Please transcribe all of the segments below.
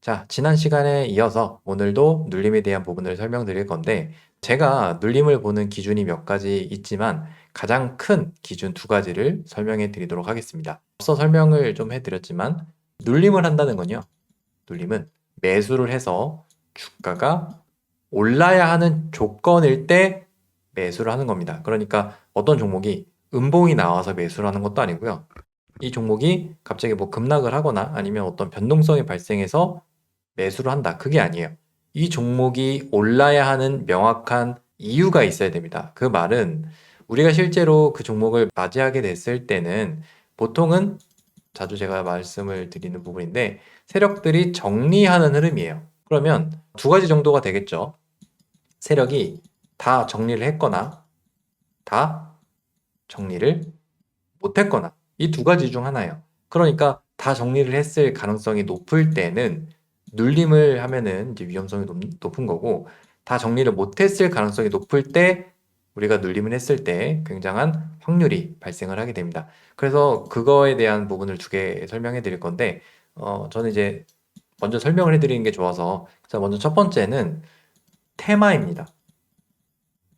자, 지난 시간에 이어서 오늘도 눌림에 대한 부분을 설명드릴 건데, 제가 눌림을 보는 기준이 몇 가지 있지만, 가장 큰 기준 두 가지를 설명해 드리도록 하겠습니다. 앞서 설명을 좀 해드렸지만, 눌림을 한다는 건요, 눌림은 매수를 해서 주가가 올라야 하는 조건일 때 매수를 하는 겁니다. 그러니까 어떤 종목이 음봉이 나와서 매수를 하는 것도 아니고요. 이 종목이 갑자기 뭐 급락을 하거나 아니면 어떤 변동성이 발생해서 매수를 한다. 그게 아니에요. 이 종목이 올라야 하는 명확한 이유가 있어야 됩니다. 그 말은 우리가 실제로 그 종목을 맞이하게 됐을 때는 보통은 자주 제가 말씀을 드리는 부분인데 세력들이 정리하는 흐름이에요. 그러면 두 가지 정도가 되겠죠. 세력이 다 정리를 했거나 다 정리를 못했거나 이 두 가지 중 하나예요. 그러니까 다 정리를 했을 가능성이 높을 때는 눌림을 하면은 이제 위험성이 높은 거고 다 정리를 못했을 가능성이 높을 때 우리가 눌림을 했을 때 굉장한 확률이 발생을 하게 됩니다. 그래서 그거에 대한 부분을 두 개 설명해 드릴 건데 저는 이제 먼저 설명을 해드리는 게 좋아서 자 먼저 첫 번째는 테마입니다.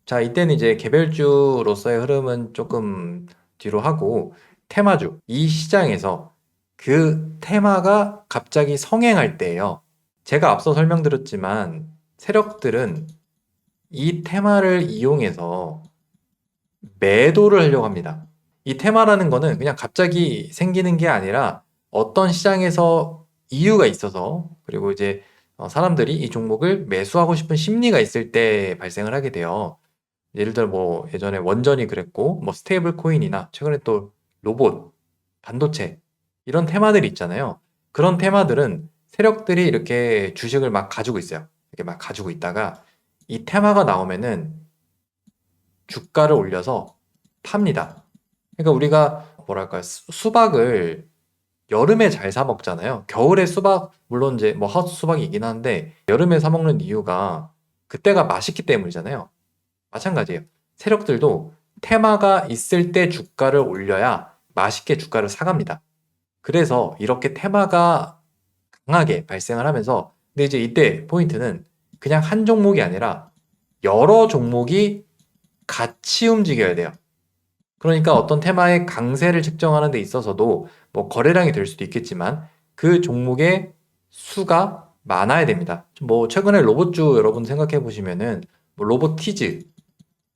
자, 이때는 이제 개별주로서의 흐름은 조금 뒤로 하고 테마주, 이 시장에서 그 테마가 갑자기 성행할 때예요. 제가 앞서 설명드렸지만 세력들은 이 테마를 이용해서 매도를 하려고 합니다. 이 테마라는 거는 그냥 갑자기 생기는 게 아니라 어떤 시장에서 이유가 있어서 그리고 이제 사람들이 이 종목을 매수하고 싶은 심리가 있을 때 발생을 하게 돼요. 예를 들어 뭐 예전에 원전이 그랬고 뭐 스테이블 코인이나 최근에 또 로봇, 반도체 이런 테마들이 있잖아요. 그런 테마들은 세력들이 이렇게 주식을 막 가지고 있어요. 이렇게 막 가지고 있다가 이 테마가 나오면은 주가를 올려서 팝니다. 그러니까 우리가 뭐랄까 수박을 여름에 잘 사 먹잖아요. 겨울에 수박 물론 이제 뭐 하우스 수박이긴 한데 여름에 사 먹는 이유가 그때가 맛있기 때문이잖아요. 마찬가지예요. 세력들도 테마가 있을 때 주가를 올려야 맛있게 주가를 사갑니다. 그래서 이렇게 테마가 강하게 발생을 하면서 근데 이제 이때 포인트는 그냥 한 종목이 아니라 여러 종목이 같이 움직여야 돼요. 그러니까 어떤 테마의 강세를 측정하는 데 있어서도 뭐 거래량이 될 수도 있겠지만 그 종목의 수가 많아야 됩니다. 뭐 최근에 로봇주 여러분 생각해 보시면은 뭐 로보티즈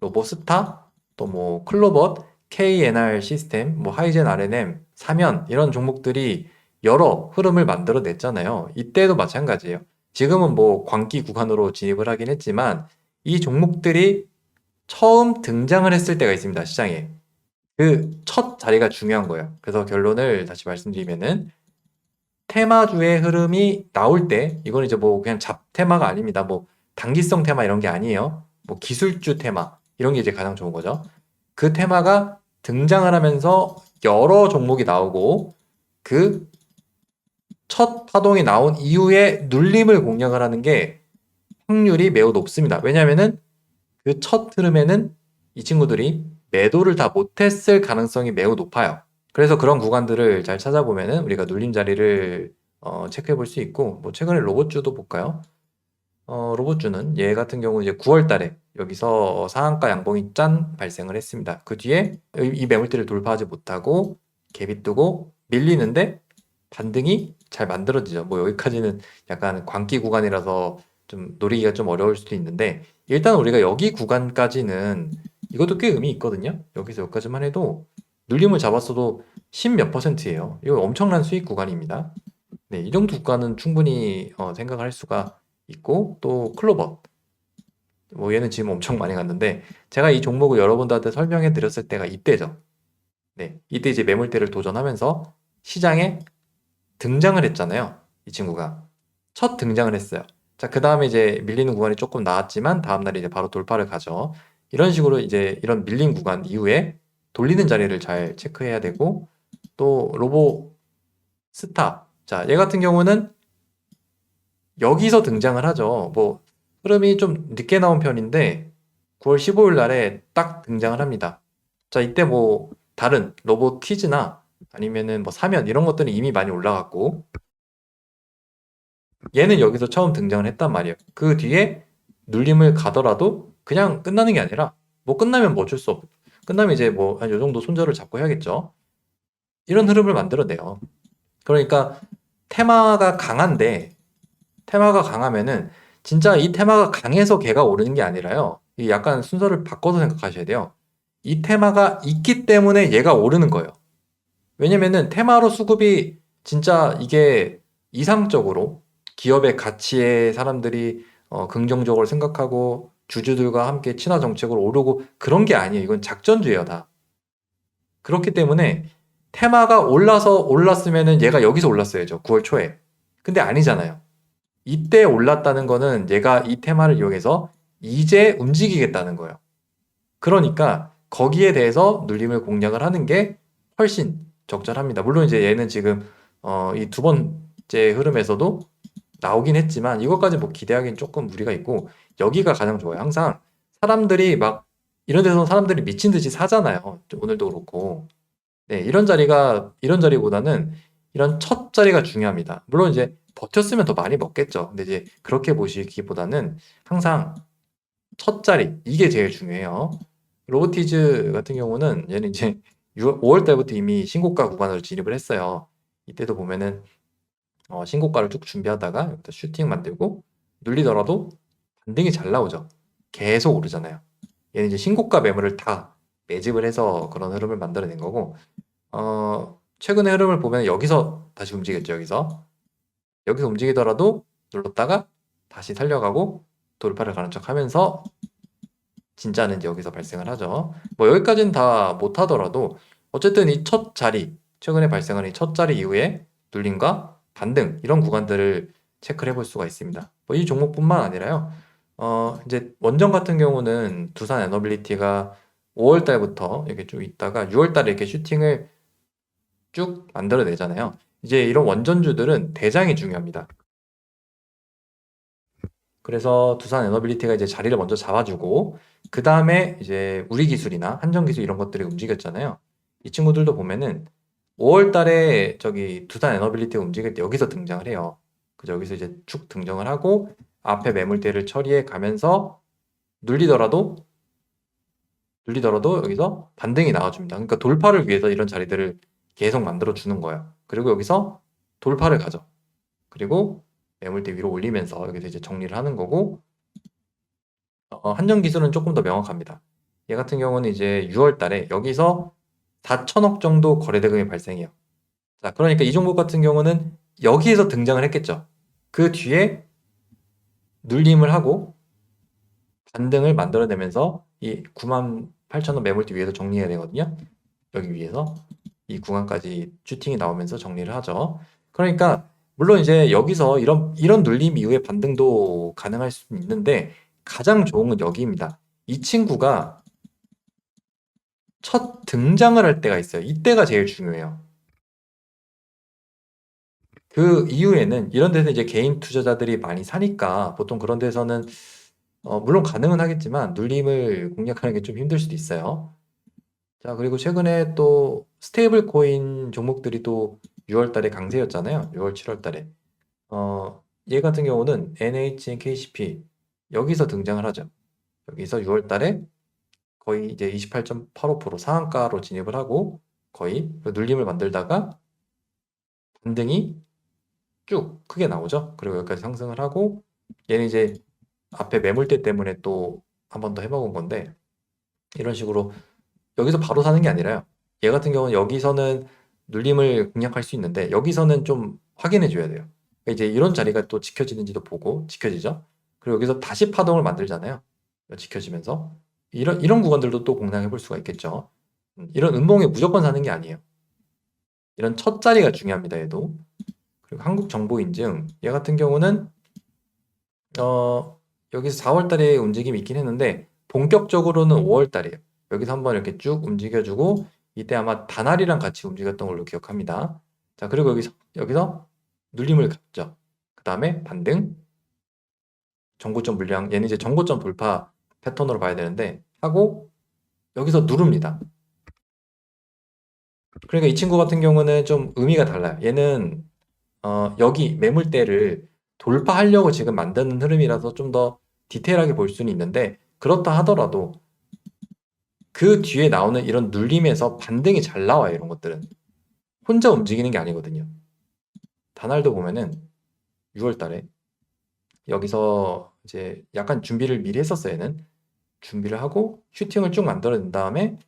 로보스타, 또 뭐 클로벗, KNR 시스템, 뭐 하이젠 RNM, 사면 이런 종목들이 여러 흐름을 만들어 냈잖아요. 이때도 마찬가지예요. 지금은 뭐 광기 구간으로 진입을 하긴 했지만 이 종목들이 처음 등장을 했을 때가 있습니다. 시장에. 그 첫 자리가 중요한 거예요. 그래서 결론을 다시 말씀드리면은 테마주의 흐름이 나올 때 이건 이제 뭐 그냥 잡테마가 아닙니다. 뭐 단기성 테마 이런 게 아니에요. 뭐 기술주 테마 이런 게 이제 가장 좋은 거죠. 그 테마가 등장을 하면서 여러 종목이 나오고 그 첫 파동이 나온 이후에 눌림을 공략을 하는 게 확률이 매우 높습니다. 왜냐하면은 그 첫 흐름에는 이 친구들이 매도를 다 못했을 가능성이 매우 높아요. 그래서 그런 구간들을 잘 찾아보면은 우리가 눌림 자리를 체크해 볼 수 있고 뭐 최근에 로봇주도 볼까요? 로봇주는 얘 같은 경우 이제 9월 달에 여기서 상한가 양봉이 짠 발생을 했습니다. 그 뒤에 이 매물대를 돌파하지 못하고 갭이 뜨고 밀리는데 반등이 잘 만들어지죠. 뭐 여기까지는 약간 광기 구간이라서 좀 노리기가 좀 어려울 수도 있는데 일단 우리가 여기 구간까지는 이것도 꽤 의미 있거든요. 여기서 여기까지만 해도 눌림을 잡았어도 10 몇 %예요. 이거 엄청난 수익 구간입니다. 네, 이 정도 구간은 충분히 생각할 수가 있고 또 클로버 뭐 얘는 지금 엄청 많이 갔는데 제가 이 종목을 여러분들한테 설명해 드렸을 때가 이때죠. 네, 이때 이제 매물대를 도전하면서 시장에 등장을 했잖아요. 이 친구가 첫 등장을 했어요. 자, 그 다음에 이제 밀리는 구간이 조금 나았지만 다음날 이제 바로 돌파를 가죠. 이런 식으로 이제 이런 밀린 구간 이후에 돌리는 자리를 잘 체크해야 되고 또 로보 스타 자, 얘 같은 경우는 여기서 등장을 하죠. 뭐 흐름이 좀 늦게 나온 편인데 9월 15일 날에 딱 등장을 합니다. 자, 이때 뭐 다른 로보티즈나 아니면은 뭐 사면 이런 것들은 이미 많이 올라갔고 얘는 여기서 처음 등장을 했단 말이에요. 그 뒤에 눌림을 가더라도 그냥 끝나는 게 아니라 뭐 끝나면 뭐 어쩔 수 없고 끝나면 이제 뭐 한 요 정도 손절을 잡고 해야겠죠. 이런 흐름을 만들어내요. 그러니까 테마가 강한데 테마가 강하면은 진짜 이 테마가 강해서 걔가 오르는 게 아니라요. 이 약간 순서를 바꿔서 생각하셔야 돼요. 이 테마가 있기 때문에 얘가 오르는 거예요. 왜냐면은 테마로 수급이 진짜 이게 이상적으로 기업의 가치에 사람들이 긍정적으로 생각하고 주주들과 함께 친화 정책으로 오르고 그런 게 아니에요. 이건 작전주의야 다. 그렇기 때문에 테마가 올랐으면은 얘가 여기서 올랐어야죠. 9월 초에. 근데 아니잖아요. 이때 올랐다는 거는 얘가 이 테마를 이용해서 이제 움직이겠다는 거예요. 그러니까 거기에 대해서 눌림을 공략을 하는 게 훨씬 적절합니다. 물론 이제 얘는 지금 이 두 번째 흐름에서도 나오긴 했지만 이것까지 뭐 기대하기는 조금 무리가 있고 여기가 가장 좋아요. 항상 사람들이 막 이런 데서 사람들이 미친 듯이 사잖아요. 오늘도 그렇고. 네, 이런 자리보다는 이런 첫 자리가 중요합니다. 물론 이제 버텼으면 더 많이 먹겠죠. 근데 이제 그렇게 보시기보다는 항상 첫 자리, 이게 제일 중요해요. 로보티즈 같은 경우는 얘는 이제 5월 달부터 이미 신고가 구간으로 진입을 했어요. 이때도 보면은 신고가를 쭉 준비하다가 여기다 슈팅 만들고 눌리더라도 반등이 잘 나오죠. 계속 오르잖아요. 얘는 이제 신고가 매물을 다 매집을 해서 그런 흐름을 만들어낸 거고 최근의 흐름을 보면 여기서 다시 움직였죠. 여기서 움직이더라도 눌렀다가 다시 살려가고 돌파를 가는 척 하면서 진짜는 이제 여기서 발생을 하죠. 뭐 여기까지는 다 못하더라도 어쨌든 이 첫 자리, 최근에 발생한 이 첫 자리 이후에 눌림과 반등 이런 구간들을 체크를 해볼 수가 있습니다. 뭐 이 종목뿐만 아니라요. 이제 원전 같은 경우는 두산 에너빌리티가 5월 달부터 이렇게 쭉 있다가 6월 달에 이렇게 슈팅을 쭉 만들어내잖아요. 이제 이런 원전주들은 대장이 중요합니다. 그래서 두산 에너빌리티가 이제 자리를 먼저 잡아주고 그 다음에 이제 우리 기술이나 한정 기술 이런 것들이 움직였잖아요. 이 친구들도 보면은 5월 달에 저기 두산 에너빌리티가 움직일 때 여기서 등장을 해요. 그죠? 여기서 이제 쭉 등장을 하고 앞에 매물대를 처리해 가면서 눌리더라도 여기서 반등이 나와줍니다. 그러니까 돌파를 위해서 이런 자리들을 계속 만들어 주는 거예요. 그리고 여기서 돌파를 가죠. 그리고 매물대 위로 올리면서 여기서 이제 정리를 하는 거고 한정 기술은 조금 더 명확합니다. 얘 같은 경우는 이제 6월 달에 여기서 4천억 정도 거래 대금이 발생해요. 자, 그러니까 이 종목 같은 경우는 여기에서 등장을 했겠죠. 그 뒤에 눌림을 하고 반등을 만들어내면서 이 9만 8천원 매물대 위에서 정리해야 되거든요. 여기 위에서 이 구간까지 슈팅이 나오면서 정리를 하죠. 그러니까 물론 이제 여기서 이런 눌림 이후에 반등도 가능할 수 있는데 가장 좋은 건 여기입니다. 이 친구가 첫 등장을 할 때가 있어요. 이때가 제일 중요해요. 그 이후에는 이런 데서 이제 개인 투자자들이 많이 사니까 보통 그런 데서는 물론 가능은 하겠지만 눌림을 공략하는 게 좀 힘들 수도 있어요. 자, 그리고 최근에 또 스테이블 코인 종목들이 또 6월 달에 강세였잖아요. 6월, 7월 달에. 얘 같은 경우는 NHN KCP 여기서 등장을 하죠. 여기서 6월 달에 거의 이제 28.85% 상한가로 진입을 하고 거의 눌림을 만들다가 반등이 쭉 크게 나오죠. 그리고 여기까지 상승을 하고 얘는 이제 앞에 매물대 때문에 또 한 번 더 해먹은 건데 이런 식으로 여기서 바로 사는 게 아니라요. 얘 같은 경우는 여기서는 눌림을 공략할 수 있는데 여기서는 좀 확인해 줘야 돼요. 그러니까 이제 이런 자리가 또 지켜지는지도 보고 지켜지죠. 그리고 여기서 다시 파동을 만들잖아요. 지켜지면서 이런 구간들도 또 공략해 볼 수가 있겠죠. 이런 음봉에 무조건 사는 게 아니에요. 이런 첫 자리가 중요합니다. 얘도. 그리고 한국정보인증 얘 같은 경우는 여기서 4월 달에 움직임이 있긴 했는데 본격적으로는 5월 달이에요. 여기서 한번 이렇게 쭉 움직여주고 이때 아마 다날이랑 같이 움직였던 걸로 기억합니다. 자, 그리고 여기서 눌림을 갔죠. 그 다음에 반등, 정고점 물량, 얘는 이제 정고점 돌파 패턴으로 봐야 되는데 하고 여기서 누릅니다. 그러니까 이 친구 같은 경우는 좀 의미가 달라요. 얘는 여기 매물대를 돌파하려고 지금 만드는 흐름이라서 좀 더 디테일하게 볼 수는 있는데, 그렇다 하더라도 그 뒤에 나오는 이런 눌림에서 반등이 잘 나와요. 이런 것들은 혼자 움직이는 게 아니거든요. 다날도 보면은 6월 달에 여기서 이제 약간 준비를 미리 했었어요. 얘는 준비를 하고 슈팅을 쭉 만들어낸 다음에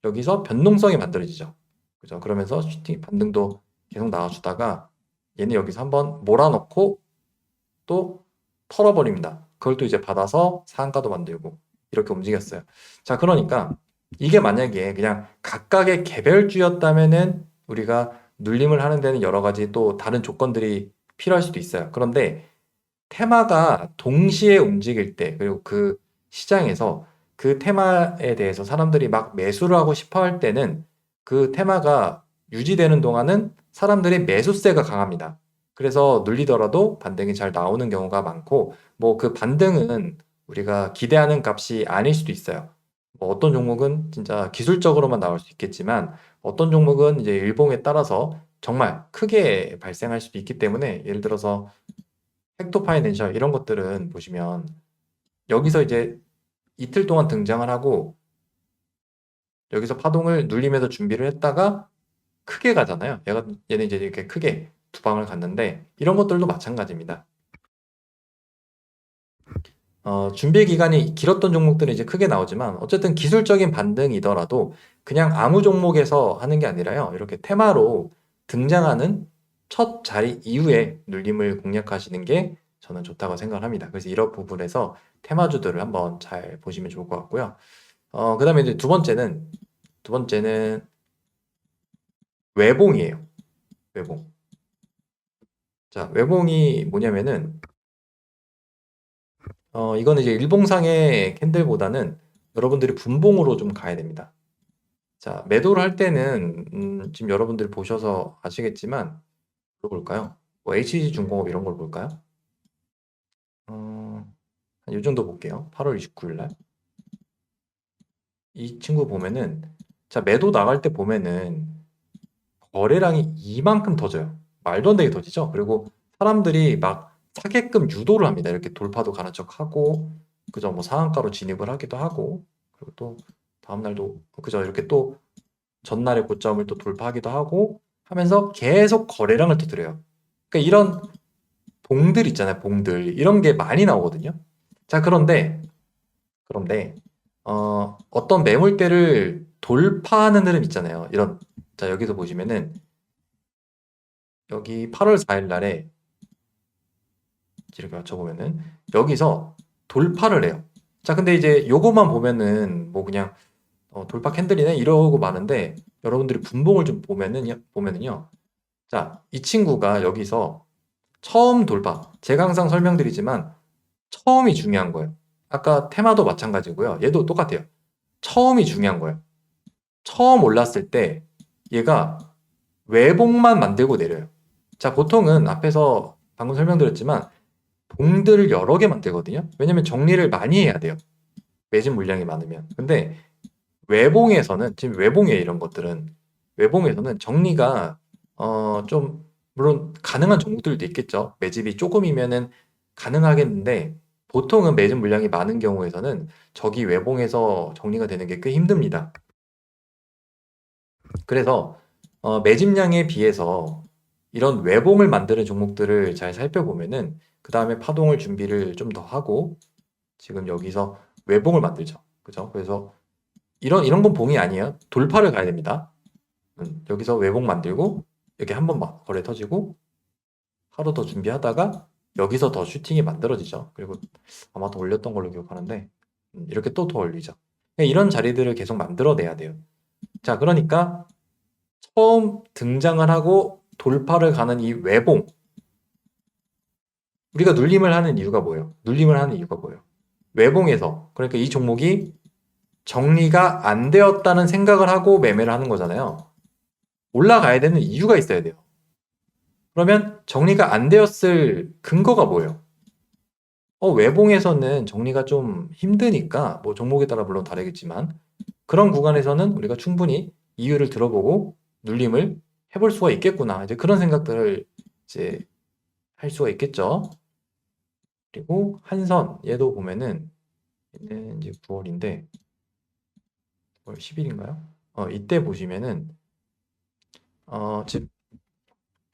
여기서 변동성이 만들어지죠. 그죠? 그러면서 슈팅 반등도 계속 나와주다가 얘는 여기서 한번 몰아넣고 또 털어버립니다. 그걸 또 이제 받아서 상한가도 만들고 이렇게 움직였어요. 자, 그러니까 이게 만약에 그냥 각각의 개별주였다면은 우리가 눌림을 하는 데는 여러 가지 또 다른 조건들이 필요할 수도 있어요. 그런데 테마가 동시에 움직일 때, 그리고 그 시장에서 그 테마에 대해서 사람들이 막 매수를 하고 싶어 할 때는 그 테마가 유지되는 동안은 사람들이 매수세가 강합니다. 그래서 눌리더라도 반등이 잘 나오는 경우가 많고, 뭐 그 반등은 우리가 기대하는 값이 아닐 수도 있어요. 뭐 어떤 종목은 진짜 기술적으로만 나올 수 있겠지만, 어떤 종목은 이제 일봉에 따라서 정말 크게 발생할 수도 있기 때문에, 예를 들어서 헥토 파이낸셜 이런 것들은 보시면 여기서 이제 이틀 동안 등장을 하고 여기서 파동을 눌림에서 준비를 했다가 크게 가잖아요. 얘는 이제 이렇게 크게 두 방을 갔는데 이런 것들도 마찬가지입니다. 준비 기간이 길었던 종목들은 이제 크게 나오지만 어쨌든 기술적인 반등이더라도 그냥 아무 종목에서 하는 게 아니라요. 이렇게 테마로 등장하는 첫 자리 이후에 눌림을 공략하시는 게 저는 좋다고 생각을 합니다. 그래서 이런 부분에서 테마주들을 한번 잘 보시면 좋을 것 같고요. 그다음에 이제 두 번째는 외봉이에요. 외봉. 자, 외봉이 뭐냐면은 이거는 이제 일봉상의 캔들보다는 여러분들이 분봉으로 좀 가야 됩니다. 자, 매도를 할 때는 지금 여러분들이 보셔서 아시겠지만 뭐 볼까요? 뭐 HG중공업 이런 걸 볼까요? 이 정도 볼게요. 8월 29일 날. 이 친구 보면은 자, 매도 나갈 때 보면은 거래량이 이만큼 터져요. 말도 안 되게 터지죠. 그리고 사람들이 막 사게끔 유도를 합니다. 이렇게 돌파도 가는 척하고 그죠? 뭐 상한가로 진입을 하기도 하고 그리고 또 다음 날도 그죠? 이렇게 또 전날의 고점을 또 돌파하기도 하고 하면서 계속 거래량을 터뜨려요. 그러니까 이런 봉들 있잖아요. 봉들 이런 게 많이 나오거든요. 자, 그런데 어떤 매물대를 돌파하는 흐름 있잖아요. 이런 자, 여기서 보시면은 여기 8월 4일 날에 이렇게 맞춰보면은 여기서 돌파를 해요. 자, 근데 이제 요거만 보면은 뭐 그냥 돌파 캔들이네 이러고 마는데 여러분들이 분봉을 좀 보면은요. 자, 이 친구가 여기서 처음 돌파. 제가 항상 설명드리지만 처음이 중요한 거예요. 아까 테마도 마찬가지고요. 얘도 똑같아요. 처음이 중요한 거예요. 처음 올랐을 때 얘가 외봉만 만들고 내려요. 자, 보통은 앞에서 방금 설명드렸지만 봉들을 여러 개 만들거든요. 왜냐면 정리를 많이 해야 돼요. 매진 물량이 많으면. 근데 외봉에서는 지금 외봉이에요, 이런 것들은. 외봉에서는 정리가 좀 물론 가능한 종목들도 있겠죠. 매집이 조금이면은 가능하겠는데 보통은 매진 물량이 많은 경우에서는 저기 외봉에서 정리가 되는 게 꽤 힘듭니다. 그래서 매집량에 비해서 이런 외봉을 만드는 종목들을 잘 살펴보면은 그 다음에 파동을 준비를 좀 더 하고 지금 여기서 외봉을 만들죠. 그죠? 그래서 이런 건 봉이 아니에요. 돌파를 가야 됩니다. 여기서 외봉 만들고 여기 한번 거래 터지고 하루 더 준비하다가 여기서 더 슈팅이 만들어지죠. 그리고 아마 더 올렸던 걸로 기억하는데 이렇게 또 더 올리죠. 이런 자리들을 계속 만들어내야 돼요. 자, 그러니까 처음 등장을 하고 돌파를 가는 이 외봉 우리가 눌림을 하는 이유가 뭐예요? 눌림을 하는 이유가 뭐예요? 외봉에서 그러니까 이 종목이 정리가 안 되었다는 생각을 하고 매매를 하는 거잖아요. 올라가야 되는 이유가 있어야 돼요. 그러면 정리가 안 되었을 근거가 뭐예요? 외봉에서는 정리가 좀 힘드니까 뭐 종목에 따라 물론 다르겠지만 그런 구간에서는 우리가 충분히 이유를 들어보고 눌림을 해볼 수가 있겠구나. 이제 그런 생각들을 이제 할 수가 있겠죠. 그리고 한선 얘도 보면은 얘는 이제 9월인데 9월 10일인가요? 이때 보시면은 지금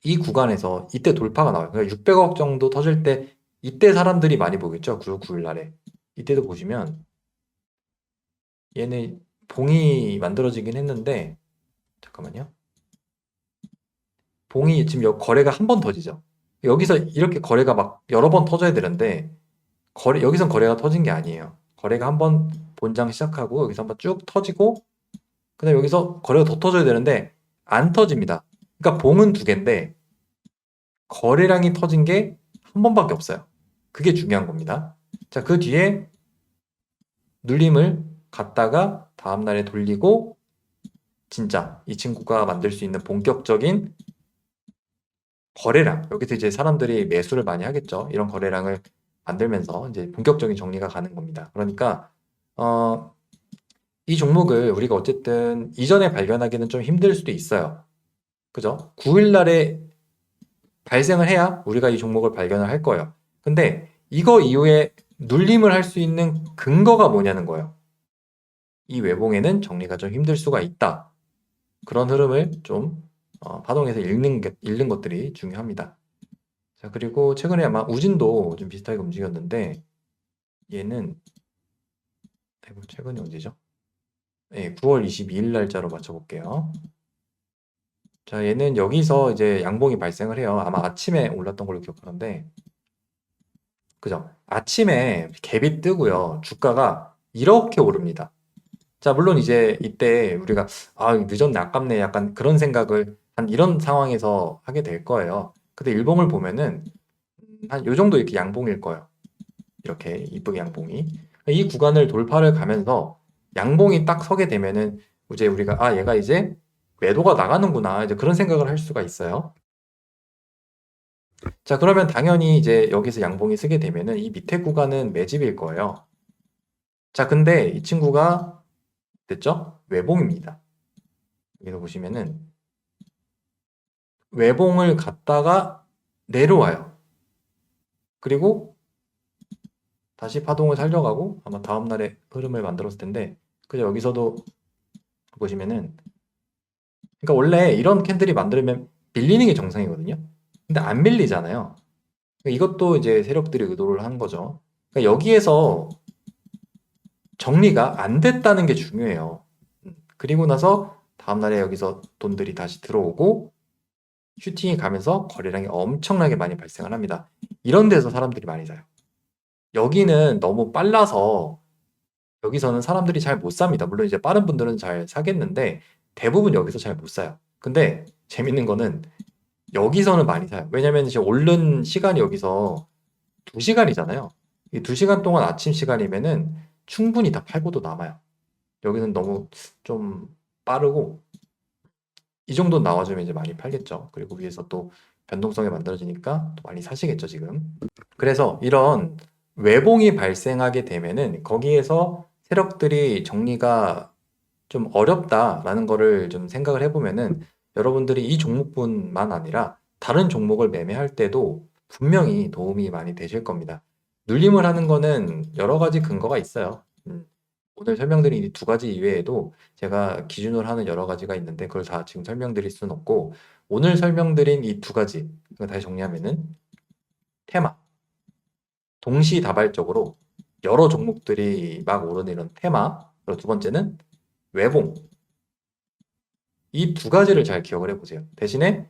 이 구간에서 이때 돌파가 나와요. 그러니까 600억 정도 터질 때 이때 사람들이 많이 보겠죠. 9월 9일 날에. 이때도 보시면 얘는 봉이 만들어지긴 했는데 잠깐만요. 봉이 지금 거래가 한 번 터지죠. 여기서 이렇게 거래가 막 여러 번 터져야 되는데 여기선 거래가 터진 게 아니에요. 거래가 한 번 본장 시작하고 여기서 한번 쭉 터지고 그다음에 여기서 거래가 더 터져야 되는데 안 터집니다. 그러니까 봉은 두 개인데 거래량이 터진 게 한 번밖에 없어요. 그게 중요한 겁니다. 자, 그 뒤에 눌림을 갔다가 다음날에 돌리고 진짜 이 친구가 만들 수 있는 본격적인 거래량, 여기서 이제 사람들이 매수를 많이 하겠죠. 이런 거래량을 만들면서 이제 본격적인 정리가 가는 겁니다. 그러니까 이 종목을 우리가 어쨌든 이전에 발견하기는 좀 힘들 수도 있어요. 그죠? 9일 날에 발생을 해야 우리가 이 종목을 발견을 할 거예요. 근데 이거 이후에 눌림을 할 수 있는 근거가 뭐냐는 거예요. 이 외봉에는 정리가 좀 힘들 수가 있다. 그런 흐름을 좀 파동에서 읽는 것들이 중요합니다. 자, 그리고 최근에 아마 우진도 좀 비슷하게 움직였는데 얘는 최근이 언제죠? 네, 9월 22일 날짜로 맞춰볼게요. 자, 얘는 여기서 이제 양봉이 발생을 해요. 아마 아침에 올랐던 걸로 기억하는데 그죠? 아침에 갭이 뜨고요. 주가가 이렇게 오릅니다. 자, 물론 이제 이때 우리가 늦었네, 아깝네, 약간 그런 생각을 한 이런 상황에서 하게 될 거예요. 근데 일봉을 보면은 한 요 정도 이렇게 양봉일 거예요. 이렇게 이쁘게 양봉이. 이 구간을 돌파를 가면서 양봉이 딱 서게 되면은 이제 우리가 얘가 이제 매도가 나가는구나. 이제 그런 생각을 할 수가 있어요. 자, 그러면 당연히 이제 여기서 양봉이 쓰게 되면은 이 밑에 구간은 매집일 거예요. 자, 근데 이 친구가 됐죠? 외봉입니다. 여기서 보시면은 외봉을 갔다가 내려와요. 그리고 다시 파동을 살려가고 아마 다음날에 흐름을 만들었을 텐데 그죠? 여기서도 보시면은 그러니까 원래 이런 캔들이 만들면 밀리는 게 정상이거든요. 근데 안 밀리잖아요. 그러니까 이것도 이제 세력들이 의도를 한 거죠. 그러니까 여기에서 정리가 안 됐다는 게 중요해요. 그리고 나서 다음날에 여기서 돈들이 다시 들어오고 슈팅이 가면서 거래량이 엄청나게 많이 발생을 합니다. 이런 데서 사람들이 많이 사요. 여기는 너무 빨라서 여기서는 사람들이 잘 못 삽니다. 물론 이제 빠른 분들은 잘 사겠는데 대부분 여기서 잘 못 사요. 근데 재밌는 거는 여기서는 많이 사요. 왜냐면 이제 오른 시간이 여기서 2시간이잖아요. 이 2시간 동안 아침 시간이면은 충분히 다 팔고도 남아요. 여기는 너무 좀 빠르고 이 정도 나와주면 이제 많이 팔겠죠. 그리고 위에서 또 변동성이 만들어지니까 또 많이 사시겠죠, 지금. 그래서 이런 외봉이 발생하게 되면은 거기에서 세력들이 정리가 좀 어렵다라는 거를 좀 생각을 해보면은 여러분들이 이 종목뿐만 아니라 다른 종목을 매매할 때도 분명히 도움이 많이 되실 겁니다. 눌림을 하는 거는 여러 가지 근거가 있어요. 오늘 설명드린 이 두 가지 이외에도 제가 기준으로 하는 여러 가지가 있는데 그걸 다 지금 설명드릴 수는 없고 오늘 설명드린 이 두 가지 이거 다시 정리하면은 테마 동시다발적으로 여러 종목들이 막 오르는 이런 테마 그리고 두 번째는 외봉 이 두 가지를 잘 기억을 해보세요. 대신에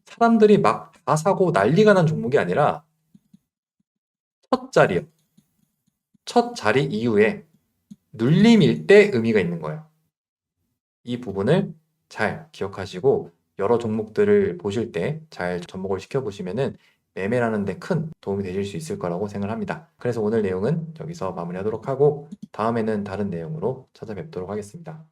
사람들이 막 다 사고 난리가 난 종목이 아니라 첫 자리요. 첫 자리 이후에 눌림일 때 의미가 있는 거예요. 이 부분을 잘 기억하시고 여러 종목들을 보실 때 잘 접목을 시켜보시면은 매매라는 데 큰 도움이 되실 수 있을 거라고 생각을 합니다. 그래서 오늘 내용은 여기서 마무리하도록 하고 다음에는 다른 내용으로 찾아뵙도록 하겠습니다.